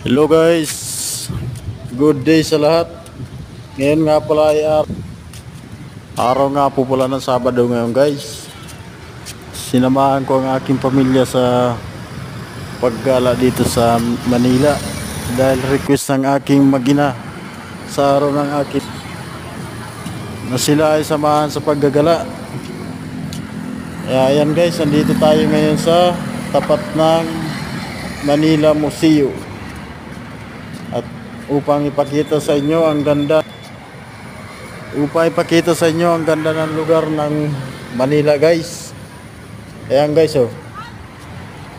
Hello guys, good day sa lahat. Ngayon nga pala ay araw nga po pala ng Sabado ngayon guys. Sinamahan ko ang aking pamilya sa paggala dito sa Manila dahil request ng aking magina sa araw ng aking na sila ay samahan sa paggagala. Ayan guys, nandito tayo ngayon sa tapat ng Manila Museo. At upang ipakita sa inyo ang ganda ng lugar ng Manila guys. Ayan guys, oh.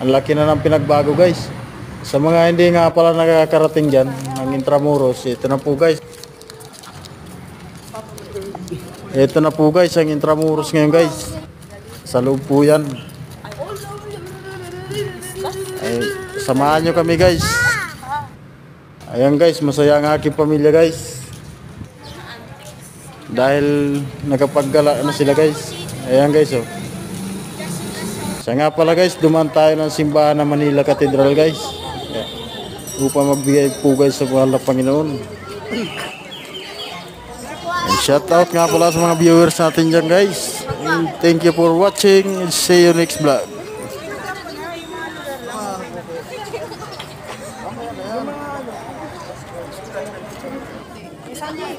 Ang laki na ng pinagbago guys. Sa mga hindi nga pala nakakarating dyan ng Intramuros, ito na po guys. Ito na po guys ang Intramuros ngayon guys. Sa loob po yan. Ay, samahan nyo kami guys. Ayan guys, masaya ang aking pamilya guys. Dahil nakapaggala na sila guys. Ayan guys, oh. Siya nga pala guys, dumaan tayo ng simbahan ng Manila Cathedral guys. Upang magbigay po guys sa mahal na Panginoon. And shout out nga pala sa mga viewers natin dyan guys. And thank you for watching and see you next vlog.